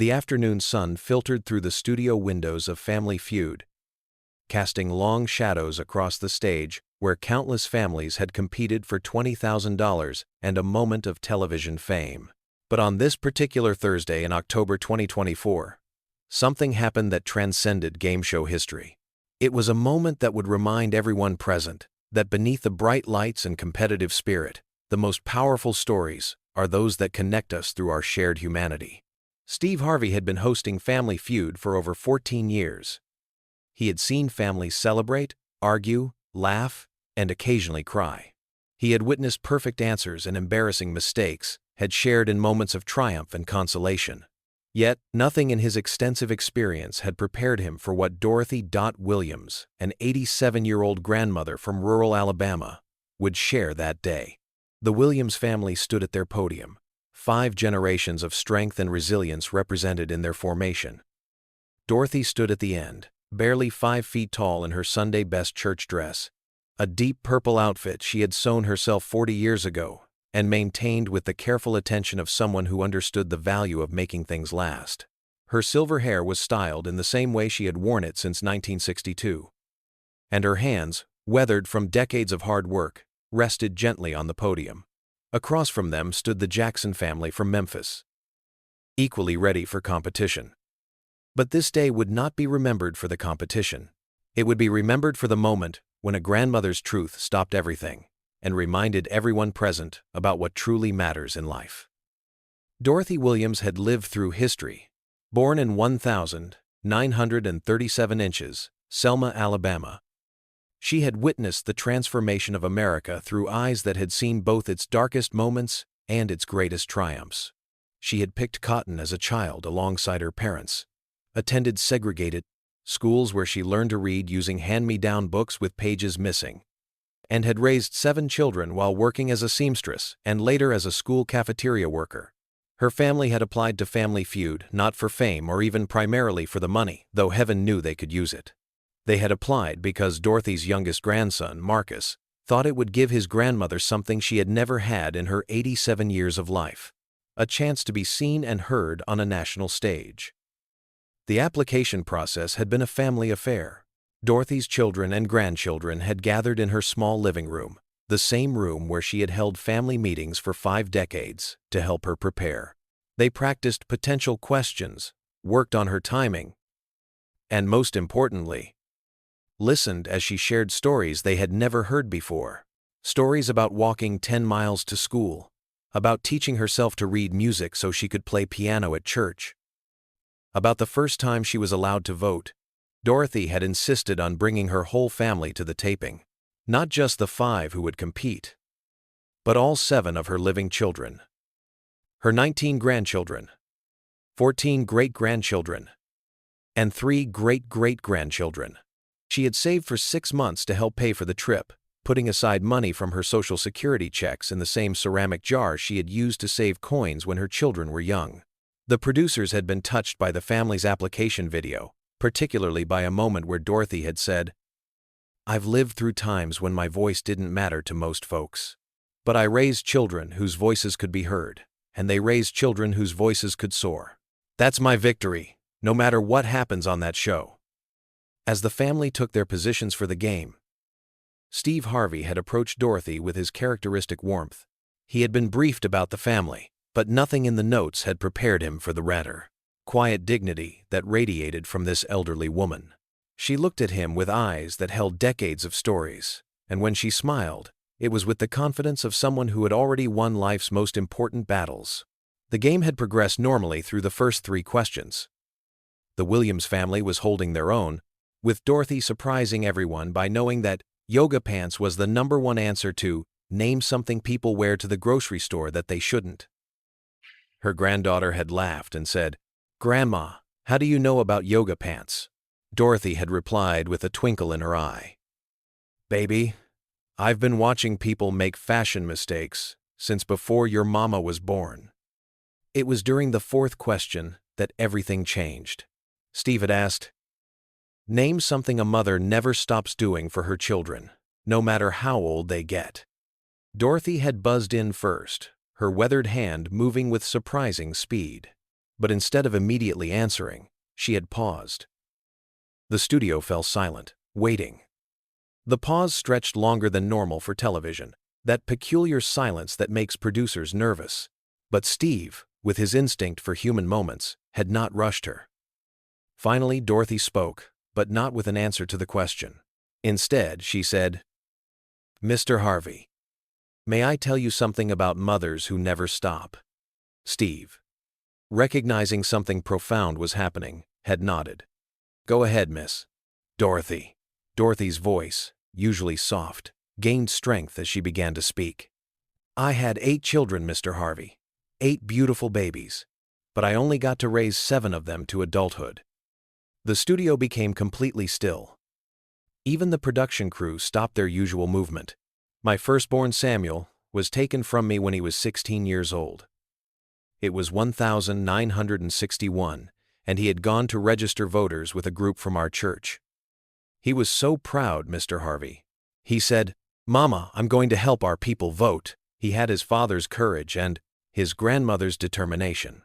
The afternoon sun filtered through the studio windows of Family Feud, casting long shadows across the stage where countless families had competed for $20,000 and a moment of television fame. But on this particular Thursday in October 2024, something happened that transcended game show history. It was a moment that would remind everyone present that beneath the bright lights and competitive spirit, the most powerful stories are those that connect us through our shared humanity. Steve Harvey had been hosting Family Feud for over 14 years. He had seen families celebrate, argue, laugh, and occasionally cry. He had witnessed perfect answers and embarrassing mistakes, had shared in moments of triumph and consolation. Yet, nothing in his extensive experience had prepared him for what Dorothy Williams, an 87-year-old grandmother from rural Alabama, would share that day. The Williams family stood at their podium, 5 generations of strength and resilience represented in their formation. Dorothy stood at the end, barely 5 feet tall in her Sunday best church dress, a deep purple outfit she had sewn herself 40 years ago, and maintained with the careful attention of someone who understood the value of making things last. Her silver hair was styled in the same way she had worn it since 1962. And her hands, weathered from decades of hard work, rested gently on the podium. Across from them stood the Jackson family from Memphis, equally ready for competition. But this day would not be remembered for the competition. It would be remembered for the moment when a grandmother's truth stopped everything and reminded everyone present about what truly matters in life. Dorothy Williams had lived through history. Born in 1937 inches, Selma, Alabama, she had witnessed the transformation of America through eyes that had seen both its darkest moments and its greatest triumphs. She had picked cotton as a child alongside her parents, attended segregated schools where she learned to read using hand-me-down books with pages missing, and had raised 7 children while working as a seamstress and later as a school cafeteria worker. Her family had applied to Family Feud not for fame or even primarily for the money, though heaven knew they could use it. They had applied because Dorothy's youngest grandson, Marcus, thought it would give his grandmother something she had never had in her 87 years of life: a chance to be seen and heard on a national stage. The application process had been a family affair. Dorothy's children and grandchildren had gathered in her small living room, the same room where she had held family meetings for 5 decades, to help her prepare. They practiced potential questions, worked on her timing, and most importantly, listened as she shared stories they had never heard before. Stories about walking 10 miles to school, about teaching herself to read music so she could play piano at church, about the first time she was allowed to vote. Dorothy had insisted on bringing her whole family to the taping, not just the 5 who would compete, but all 7 of her living children, her 19 grandchildren, 14 great-grandchildren, and 3 great-great-grandchildren. She had saved for 6 months to help pay for the trip, putting aside money from her Social Security checks in the same ceramic jar she had used to save coins when her children were young. The producers had been touched by the family's application video, particularly by a moment where Dorothy had said, "I've lived through times when my voice didn't matter to most folks. But I raised children whose voices could be heard, and they raised children whose voices could soar. That's my victory, no matter what happens on that show." As the family took their positions for the game, Steve Harvey had approached Dorothy with his characteristic warmth. He had been briefed about the family, but nothing in the notes had prepared him for the rather quiet dignity that radiated from this elderly woman. She looked at him with eyes that held decades of stories, and when she smiled, it was with the confidence of someone who had already won life's most important battles. The game had progressed normally through the first 3 questions. The Williams family was holding their own, with Dorothy surprising everyone by knowing that yoga pants was the #1 answer to name something people wear to the grocery store that they shouldn't. Her granddaughter had laughed and said, "Grandma, how do you know about yoga pants?" Dorothy had replied with a twinkle in her eye, "Baby, I've been watching people make fashion mistakes since before your mama was born." It was during the 4th question that everything changed. Steve had asked, "Name something a mother never stops doing for her children, no matter how old they get." Dorothy had buzzed in first, her weathered hand moving with surprising speed. But instead of immediately answering, she had paused. The studio fell silent, waiting. The pause stretched longer than normal for television, that peculiar silence that makes producers nervous. But Steve, with his instinct for human moments, had not rushed her. Finally, Dorothy spoke, but not with an answer to the question. Instead, she said, "Mr. Harvey, may I tell you something about mothers who never stop?" Steve, recognizing something profound was happening, had nodded. "Go ahead, Miss Dorothy." Dorothy's voice, usually soft, gained strength as she began to speak. "I had 8 children, Mr. Harvey. 8 beautiful babies. But I only got to raise 7 of them to adulthood." The studio became completely still. Even the production crew stopped their usual movement. "My firstborn Samuel was taken from me when he was 16 years old. It was 1961, and he had gone to register voters with a group from our church. He was so proud, Mr. Harvey. He said, 'Mama, I'm going to help our people vote.' He had his father's courage and his grandmother's determination."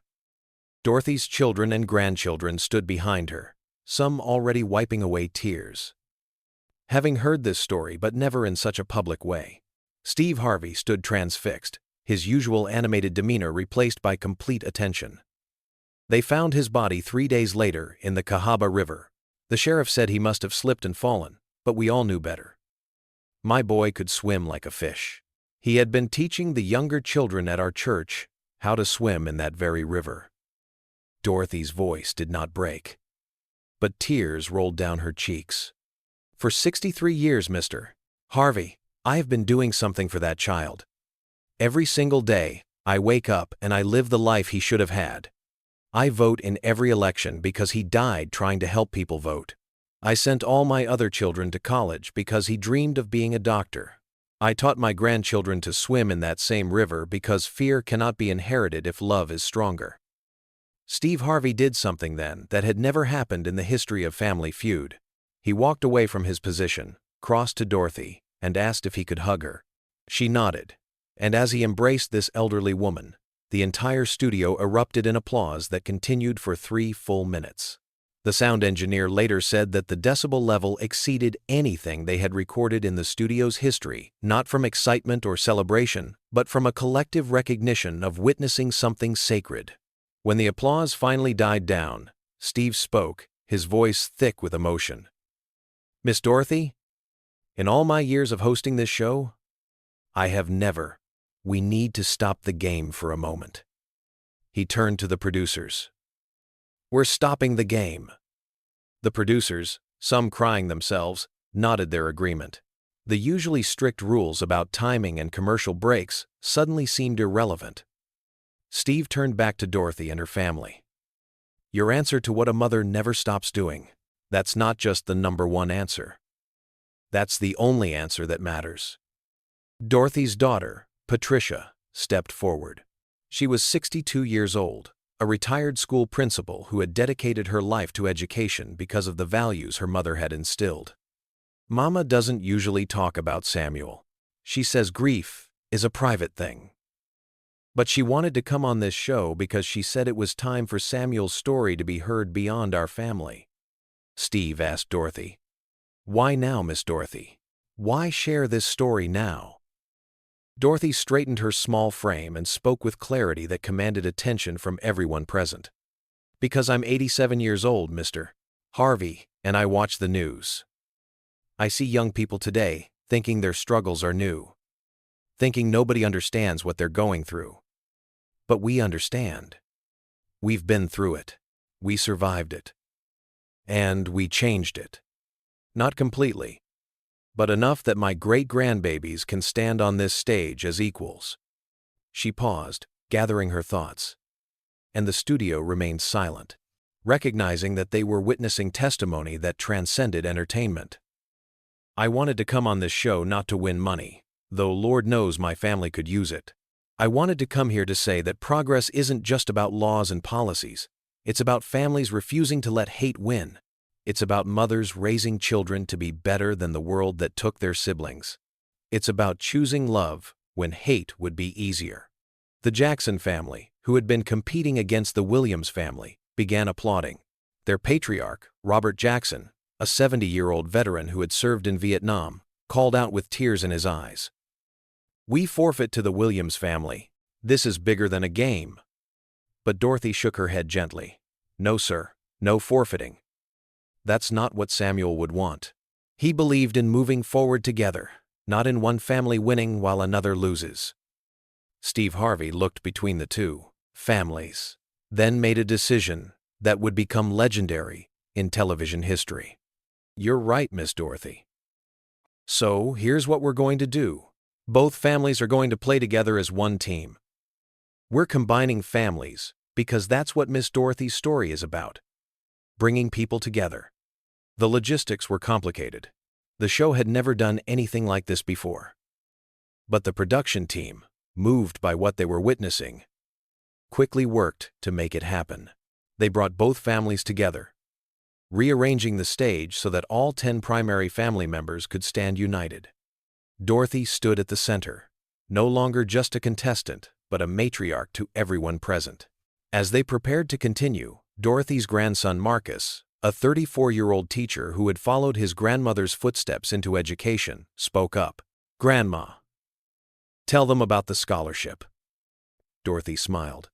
Dorothy's children and grandchildren stood behind her, some already wiping away tears. Having heard this story but never in such a public way, Steve Harvey stood transfixed, his usual animated demeanor replaced by complete attention. They found his body 3 days later in the Cahaba River. The sheriff said he must have slipped and fallen, but we all knew better. My boy could swim like a fish. He had been teaching the younger children at our church how to swim in that very river. Dorothy's voice did not break, but tears rolled down her cheeks. "For 63 years, Mr. Harvey, I have been doing something for that child. Every single day, I wake up and I live the life he should have had. I vote in every election because he died trying to help people vote. I sent all my other children to college because he dreamed of being a doctor. I taught my grandchildren to swim in that same river because fear cannot be inherited if love is stronger." Steve Harvey did something then that had never happened in the history of Family Feud. He walked away from his position, crossed to Dorothy, and asked if he could hug her. She nodded, and as he embraced this elderly woman, the entire studio erupted in applause that continued for 3 full minutes. The sound engineer later said that the decibel level exceeded anything they had recorded in the studio's history, not from excitement or celebration, but from a collective recognition of witnessing something sacred. When the applause finally died down, Steve spoke, his voice thick with emotion. "Miss Dorothy, in all my years of hosting this show, I have never. We need to stop the game for a moment." He turned to the producers. "We're stopping the game." The producers, some crying themselves, nodded their agreement. The usually strict rules about timing and commercial breaks suddenly seemed irrelevant. Steve turned back to Dorothy and her family. "Your answer to what a mother never stops doing, that's not just the #1 answer. That's the only answer that matters." Dorothy's daughter, Patricia, stepped forward. She was 62 years old, a retired school principal who had dedicated her life to education because of the values her mother had instilled. "Mama doesn't usually talk about Samuel. She says grief is a private thing. But she wanted to come on this show because she said it was time for Samuel's story to be heard beyond our family." Steve asked Dorothy, "Why now, Miss Dorothy? Why share this story now?" Dorothy straightened her small frame and spoke with clarity that commanded attention from everyone present. "Because I'm 87 years old, Mr. Harvey, and I watch the news. I see young people today thinking their struggles are new, thinking nobody understands what they're going through. But we understand. We've been through it. We survived it. And we changed it. Not completely, but enough that my great-grandbabies can stand on this stage as equals." She paused, gathering her thoughts, and the studio remained silent, recognizing that they were witnessing testimony that transcended entertainment. "I wanted to come on this show not to win money, though Lord knows my family could use it. I wanted to come here to say that progress isn't just about laws and policies. It's about families refusing to let hate win. It's about mothers raising children to be better than the world that took their siblings. It's about choosing love when hate would be easier." The Jackson family, who had been competing against the Williams family, began applauding. Their patriarch, Robert Jackson, a 70-year-old veteran who had served in Vietnam, called out with tears in his eyes, "We forfeit to the Williams family. This is bigger than a game." But Dorothy shook her head gently. "No, sir, no forfeiting. That's not what Samuel would want. He believed in moving forward together, not in one family winning while another loses." Steve Harvey looked between the two families, then made a decision that would become legendary in television history. "You're right, Miss Dorothy. So, here's what we're going to do. Both families are going to play together as one team. We're combining families because that's what Miss Dorothy's story is about. Bringing people together." The logistics were complicated. The show had never done anything like this before. But the production team, moved by what they were witnessing, quickly worked to make it happen. They brought both families together, rearranging the stage so that all 10 primary family members could stand united. Dorothy stood at the center, no longer just a contestant, but a matriarch to everyone present. As they prepared to continue, Dorothy's grandson Marcus, a 34-year-old teacher who had followed his grandmother's footsteps into education, spoke up. "Grandma, tell them about the scholarship." Dorothy smiled,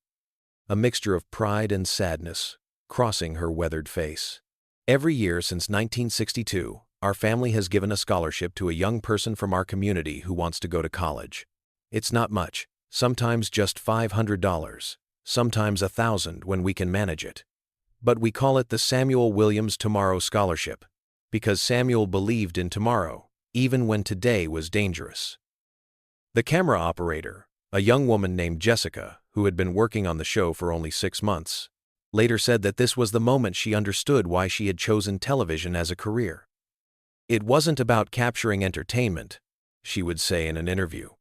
a mixture of pride and sadness crossing her weathered face. "Every year since 1962, our family has given a scholarship to a young person from our community who wants to go to college. It's not much, sometimes just $500, sometimes $1,000 when we can manage it. But we call it the Samuel Williams Tomorrow Scholarship, because Samuel believed in tomorrow, even when today was dangerous." The camera operator, a young woman named Jessica, who had been working on the show for only 6 months, later said that this was the moment she understood why she had chosen television as a career. "It wasn't about capturing entertainment," she would say in an interview.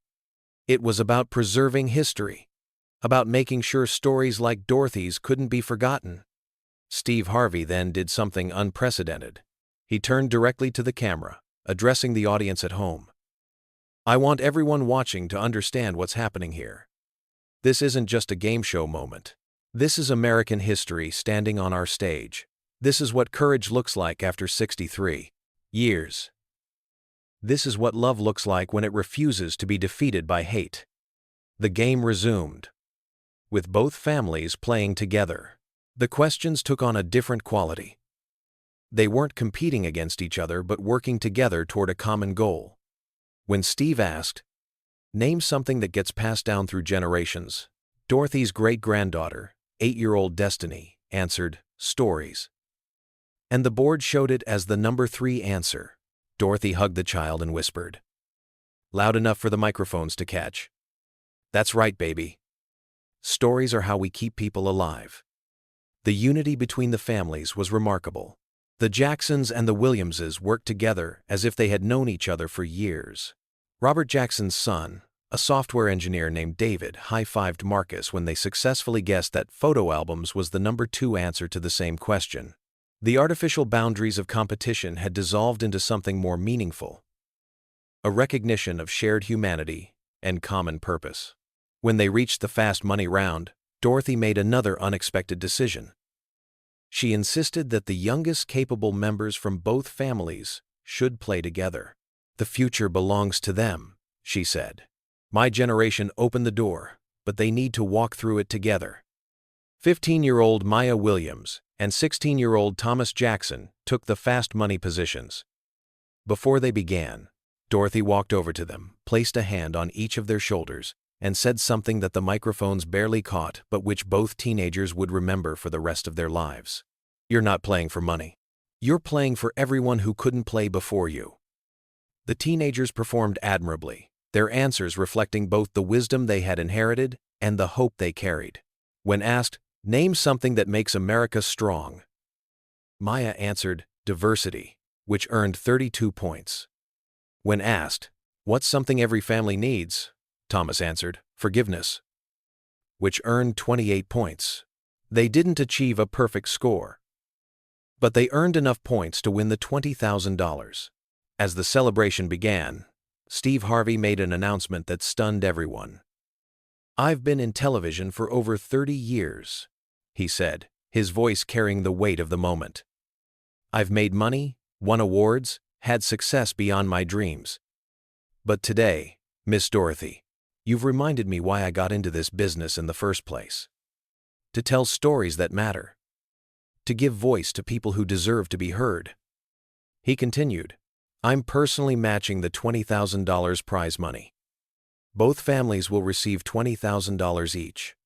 "It was about preserving history, about making sure stories like Dorothy's couldn't be forgotten." Steve Harvey then did something unprecedented. He turned directly to the camera, addressing the audience at home. "I want everyone watching to understand what's happening here. This isn't just a game show moment. This is American history standing on our stage. This is what courage looks like after 63 years. This is what love looks like when it refuses to be defeated by hate." The game resumed, with both families playing together. The questions took on a different quality. They weren't competing against each other but working together toward a common goal. When Steve asked, "Name something that gets passed down through generations," Dorothy's great-granddaughter, 8-year-old Destiny, answered, "Stories." And the board showed it as the number 3 answer. Dorothy hugged the child and whispered, loud enough for the microphones to catch, "That's right, baby. Stories are how we keep people alive." The unity between the families was remarkable. The Jacksons and the Williamses worked together as if they had known each other for years. Robert Jackson's son, a software engineer named David, high-fived Marcus when they successfully guessed that photo albums was the number 2 answer to the same question. The artificial boundaries of competition had dissolved into something more meaningful, a recognition of shared humanity and common purpose. When they reached the fast money round, Dorothy made another unexpected decision. She insisted that the youngest capable members from both families should play together. "The future belongs to them," she said. "My generation opened the door, but they need to walk through it together." 15-year-old Maya Williams and 16-year-old Thomas Jackson took the fast money positions. Before they began, Dorothy walked over to them, placed a hand on each of their shoulders, and said something that the microphones barely caught but which both teenagers would remember for the rest of their lives. "You're not playing for money. You're playing for everyone who couldn't play before you." The teenagers performed admirably, their answers reflecting both the wisdom they had inherited and the hope they carried. When asked, "Name something that makes America strong," Maya answered, "Diversity," which earned 32 points. When asked, "What's something every family needs?" Thomas answered, "Forgiveness," which earned 28 points. They didn't achieve a perfect score, but they earned enough points to win the $20,000. As the celebration began, Steve Harvey made an announcement that stunned everyone. "I've been in television for over 30 years," he said, his voice carrying the weight of the moment. "I've made money, won awards, had success beyond my dreams. But today, Miss Dorothy, you've reminded me why I got into this business in the first place. To tell stories that matter. To give voice to people who deserve to be heard." He continued, "I'm personally matching the $20,000 prize money. Both families will receive $20,000 each."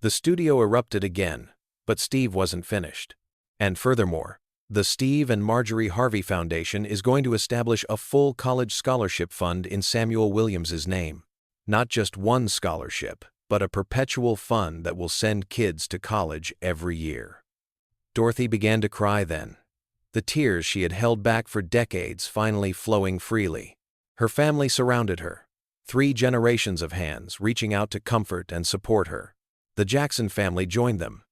The studio erupted again, but Steve wasn't finished. "And furthermore, the Steve and Marjorie Harvey Foundation is going to establish a full college scholarship fund in Samuel Williams's name. Not just one scholarship, but a perpetual fund that will send kids to college every year." Dorothy began to cry then, the tears she had held back for decades finally flowing freely. Her family surrounded her, 3 generations of hands reaching out to comfort and support her. The Jackson family joined them.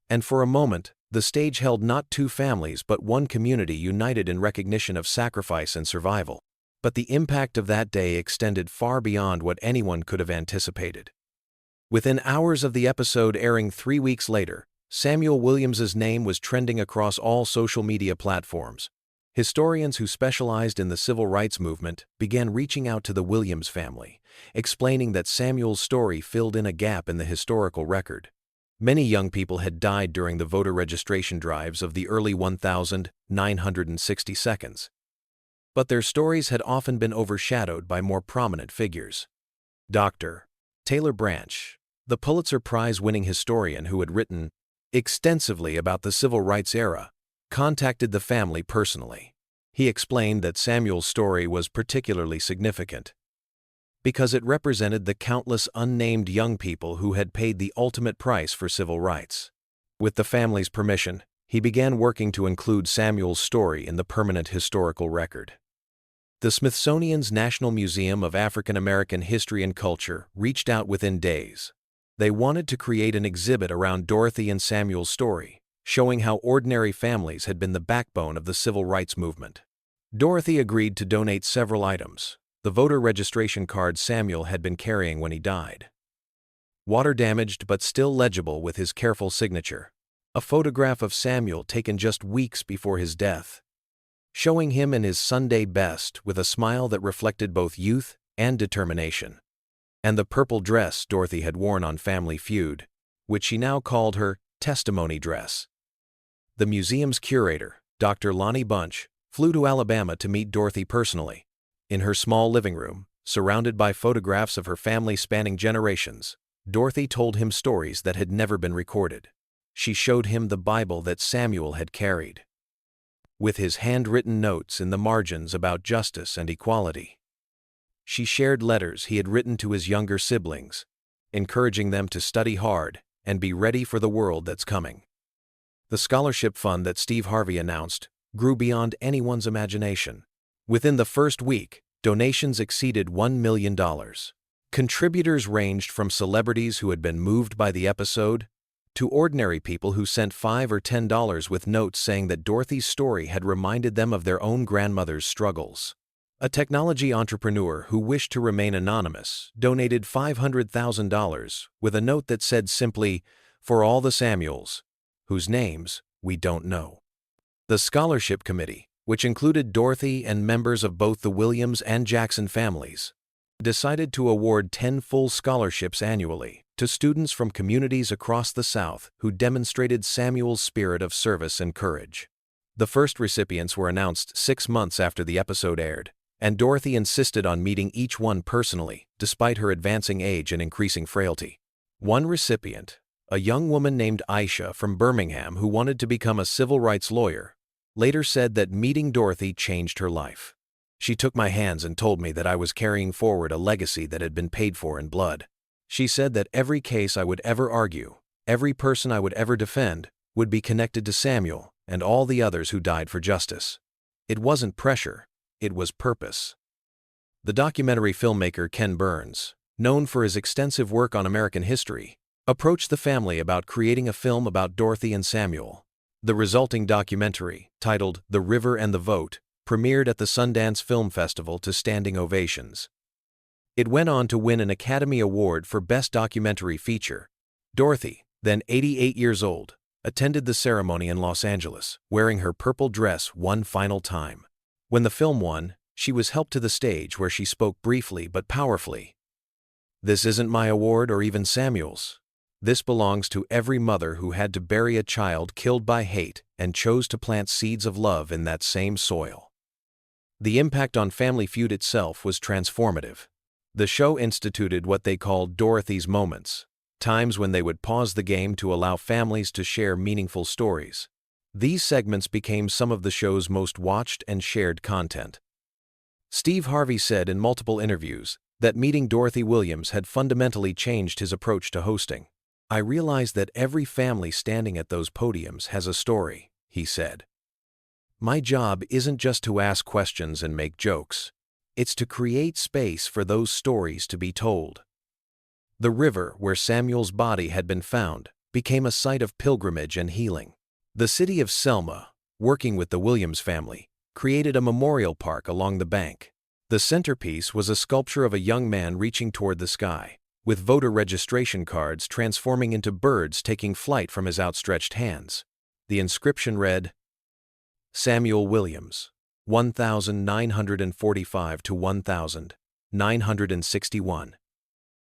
And for a moment, the stage held not 2 families but one community united in recognition of sacrifice and survival. But the impact of that day extended far beyond what anyone could have anticipated. Within hours of the episode airing 3 weeks later, Samuel Williams's name was trending across all social media platforms. Historians who specialized in the civil rights movement began reaching out to the Williams family, explaining that Samuel's story filled in a gap in the historical record. Many young people had died during the voter registration drives of the early 1960s. But their stories had often been overshadowed by more prominent figures. Dr. Taylor Branch, the Pulitzer Prize-winning historian who had written extensively about the civil rights era, contacted the family personally. He explained that Samuel's story was particularly significant because it represented the countless unnamed young people who had paid the ultimate price for civil rights. With the family's permission, he began working to include Samuel's story in the permanent historical record. The Smithsonian's National Museum of African American History and Culture reached out within days. They wanted to create an exhibit around Dorothy and Samuel's story, showing how ordinary families had been the backbone of the civil rights movement. Dorothy agreed to donate several items: the voter registration card Samuel had been carrying when he died, water-damaged but still legible with his careful signature, a photograph of Samuel taken just weeks before his death, showing him in his Sunday best with a smile that reflected both youth and determination, and the purple dress Dorothy had worn on Family Feud, which she now called her testimony dress. The museum's curator, Dr. Lonnie Bunch, flew to Alabama to meet Dorothy personally. In her small living room, surrounded by photographs of her family spanning generations, Dorothy told him stories that had never been recorded. She showed him the Bible that Samuel had carried, with his handwritten notes in the margins about justice and equality. She shared letters he had written to his younger siblings, encouraging them to study hard and be ready for the world that's coming. The scholarship fund that Steve Harvey announced grew beyond anyone's imagination. Within the first week, donations exceeded $1 million. Contributors ranged from celebrities who had been moved by the episode to ordinary people who sent $5 or $10 with notes saying that Dorothy's story had reminded them of their own grandmother's struggles. A technology entrepreneur who wished to remain anonymous donated $500,000 with a note that said simply, "For all the Samuels, whose names we don't know." The scholarship committee, which included Dorothy and members of both the Williams and Jackson families, decided to award 10 full scholarships annually to students from communities across the South who demonstrated Samuel's spirit of service and courage. The first recipients were announced 6 months after the episode aired, and Dorothy insisted on meeting each one personally, despite her advancing age and increasing frailty. One recipient, a young woman named Aisha from Birmingham who wanted to become a civil rights lawyer, later said that meeting Dorothy changed her life. "She took my hands and told me that I was carrying forward a legacy that had been paid for in blood. She said that every case I would ever argue, every person I would ever defend, would be connected to Samuel and all the others who died for justice. It wasn't pressure, it was purpose." The documentary filmmaker Ken Burns, known for his extensive work on American history, approached the family about creating a film about Dorothy and Samuel. The resulting documentary, titled The River and the Vote, premiered at the Sundance Film Festival to standing ovations. It went on to win an Academy Award for Best Documentary Feature. Dorothy, then 88 years old, attended the ceremony in Los Angeles, wearing her purple dress one final time. When the film won, she was helped to the stage where she spoke briefly but powerfully. "This isn't my award or even Samuel's. This belongs to every mother who had to bury a child killed by hate and chose to plant seeds of love in that same soil." The impact on Family Feud itself was transformative. The show instituted what they called Dorothy's Moments, times when they would pause the game to allow families to share meaningful stories. These segments became some of the show's most watched and shared content. Steve Harvey said in multiple interviews that meeting Dorothy Williams had fundamentally changed his approach to hosting. "I realized that every family standing at those podiums has a story," he said. "My job isn't just to ask questions and make jokes. It's to create space for those stories to be told." The river where Samuel's body had been found became a site of pilgrimage and healing. The city of Selma, working with the Williams family, created a memorial park along the bank. The centerpiece was a sculpture of a young man reaching toward the sky, with voter registration cards transforming into birds taking flight from his outstretched hands. The inscription read, "Samuel Williams, 1945 to 1961.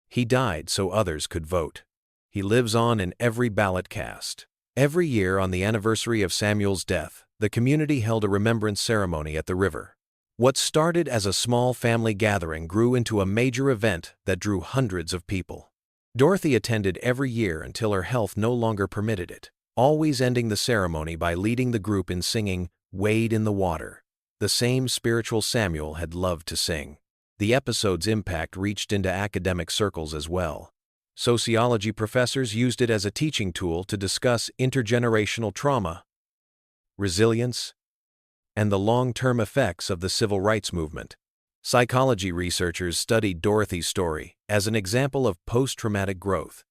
He died so others could vote. He lives on in every ballot cast." Every year on the anniversary of Samuel's death, the community held a remembrance ceremony at the river. What started as a small family gathering grew into a major event that drew hundreds of people. Dorothy attended every year until her health no longer permitted it, always ending the ceremony by leading the group in singing "Wade in the Water," the same spiritual Samuel had loved to sing. The episode's impact reached into academic circles as well. Sociology professors used it as a teaching tool to discuss intergenerational trauma, resilience, and the long-term effects of the civil rights movement. Psychology researchers studied Dorothy's story as an example of post-traumatic growth,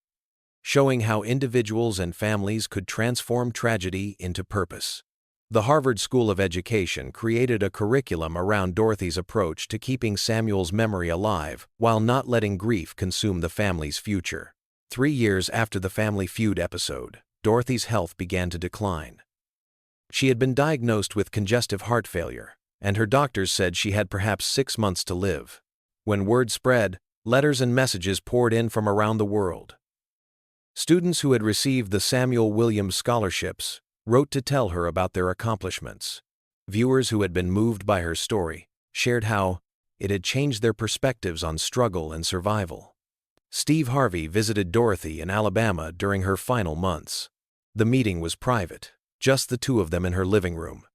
showing how individuals and families could transform tragedy into purpose. The Harvard School of Education created a curriculum around Dorothy's approach to keeping Samuel's memory alive while not letting grief consume the family's future. 3 years after the Family Feud episode, Dorothy's health began to decline. She had been diagnosed with congestive heart failure, and her doctors said she had perhaps 6 months to live. When word spread, letters and messages poured in from around the world. Students who had received the Samuel Williams scholarships wrote to tell her about their accomplishments. Viewers who had been moved by her story shared how it had changed their perspectives on struggle and survival. Steve Harvey visited Dorothy in Alabama during her final months. The meeting was private, just the two of them in her living room.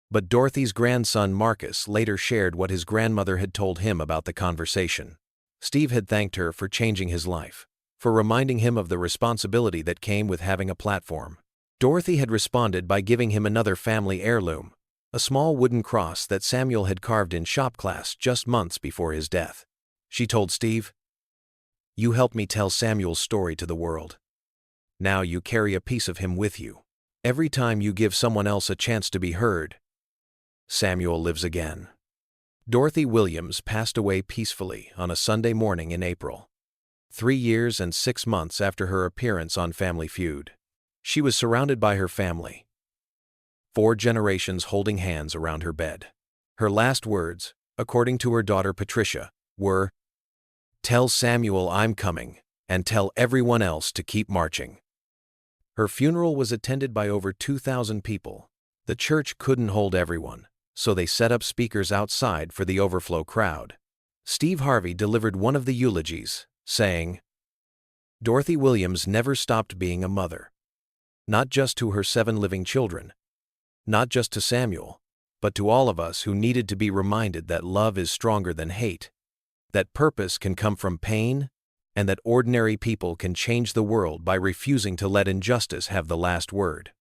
But Dorothy's grandson Marcus later shared what his grandmother had told him about the conversation. Steve had thanked her for changing his life, for reminding him of the responsibility that came with having a platform. Dorothy had responded by giving him another family heirloom, a small wooden cross that Samuel had carved in shop class just months before his death. She told Steve, "You helped me tell Samuel's story to the world. Now you carry a piece of him with you. Every time you give someone else a chance to be heard, Samuel lives again." Dorothy Williams passed away peacefully on a Sunday morning in April, 3 years and 6 months after her appearance on Family Feud. She was surrounded by her family, 4 generations holding hands around her bed. Her last words, according to her daughter Patricia, were, "Tell Samuel I'm coming, and tell everyone else to keep marching." Her funeral was attended by over 2,000 people. The church couldn't hold everyone, so they set up speakers outside for the overflow crowd. Steve Harvey delivered one of the eulogies, saying, "Dorothy Williams never stopped being a mother. Not just to her 7 living children, not just to Samuel, but to all of us who needed to be reminded that love is stronger than hate, that purpose can come from pain, and that ordinary people can change the world by refusing to let injustice have the last word."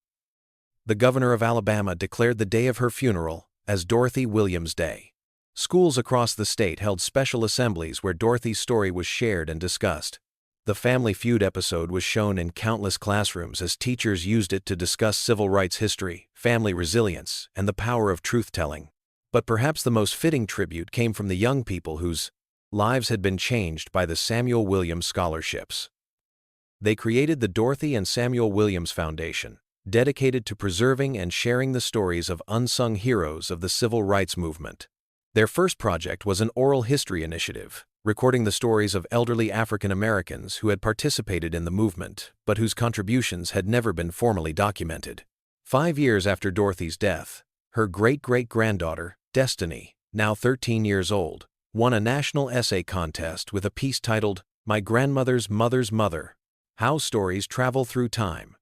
The governor of Alabama declared the day of her funeral as Dorothy Williams Day. Schools across the state held special assemblies where Dorothy's story was shared and discussed. The Family Feud episode was shown in countless classrooms as teachers used it to discuss civil rights history, family resilience, and the power of truth-telling. But perhaps the most fitting tribute came from the young people whose lives had been changed by the Samuel Williams scholarships. They created the Dorothy and Samuel Williams Foundation, dedicated to preserving and sharing the stories of unsung heroes of the civil rights movement. Their first project was an oral history initiative, recording the stories of elderly African Americans who had participated in the movement, but whose contributions had never been formally documented. 5 years after Dorothy's death, her great-great-granddaughter, Destiny, now 13 years old, won a national essay contest with a piece titled, "My Grandmother's Mother's Mother: How Stories Travel Through Time."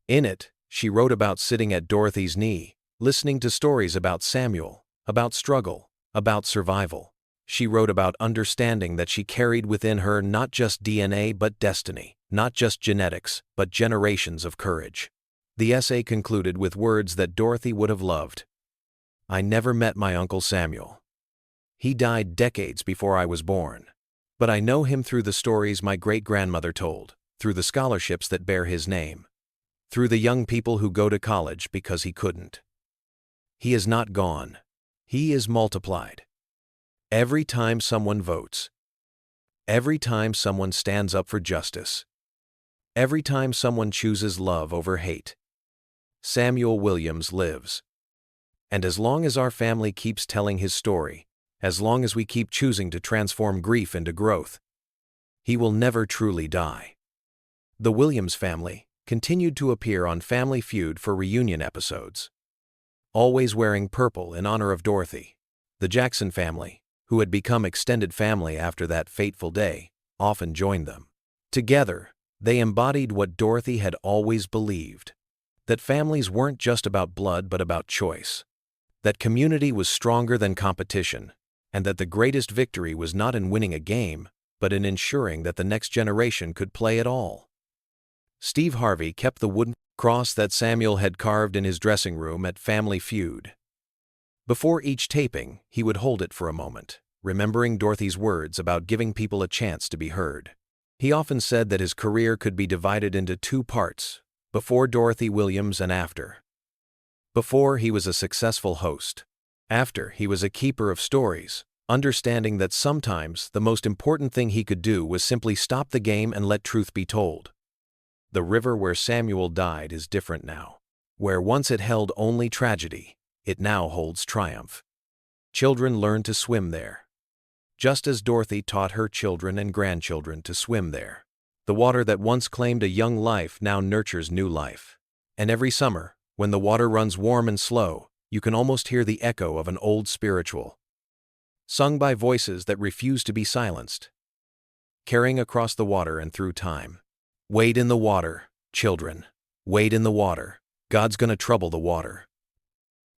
In it, she wrote about sitting at Dorothy's knee, listening to stories about Samuel, about struggle, about survival. She wrote about understanding that she carried within her not just DNA but destiny, not just genetics, but generations of courage. The essay concluded with words that Dorothy would have loved. "I never met my Uncle Samuel. He died decades before I was born. But I know him through the stories my great-grandmother told, through the scholarships that bear his name, through the young people who go to college because he couldn't. He is not gone. He is multiplied. Every time someone votes, every time someone stands up for justice, every time someone chooses love over hate, Samuel Williams lives. And as long as our family keeps telling his story, as long as we keep choosing to transform grief into growth, he will never truly die." The Williams family continued to appear on Family Feud for reunion episodes, always wearing purple in honor of Dorothy. The Jackson family, who had become extended family after that fateful day, often joined them. Together, they embodied what Dorothy had always believed: that families weren't just about blood but about choice, that community was stronger than competition, and that the greatest victory was not in winning a game, but in ensuring that the next generation could play it all. Steve Harvey kept the wooden cross that Samuel had carved in his dressing room at Family Feud. Before each taping, he would hold it for a moment, remembering Dorothy's words about giving people a chance to be heard. He often said that his career could be divided into 2 parts: before Dorothy Williams and after. Before, he was a successful host. After, he was a keeper of stories, understanding that sometimes the most important thing he could do was simply stop the game and let truth be told. The river where Samuel died is different now. Where once it held only tragedy, it now holds triumph. Children learn to swim there, just as Dorothy taught her children and grandchildren to swim there. The water that once claimed a young life now nurtures new life. And every summer, when the water runs warm and slow, you can almost hear the echo of an old spiritual, sung by voices that refuse to be silenced, carrying across the water and through time. Wade in the water, children. Wade in the water. God's gonna trouble the water.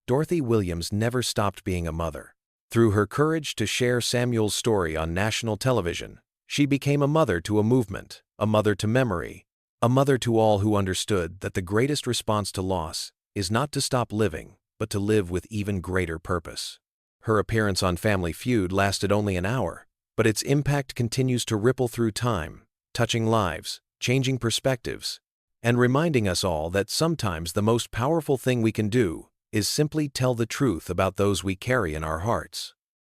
Dorothy Williams never stopped being a mother. Through her courage to share Samuel's story on national television, she became a mother to a movement, a mother to memory, a mother to all who understood that the greatest response to loss is not to stop living, but to live with even greater purpose. Her appearance on Family Feud lasted only an hour, but its impact continues to ripple through time, touching lives, changing perspectives, and reminding us all that sometimes the most powerful thing we can do is simply tell the truth about those we carry in our hearts.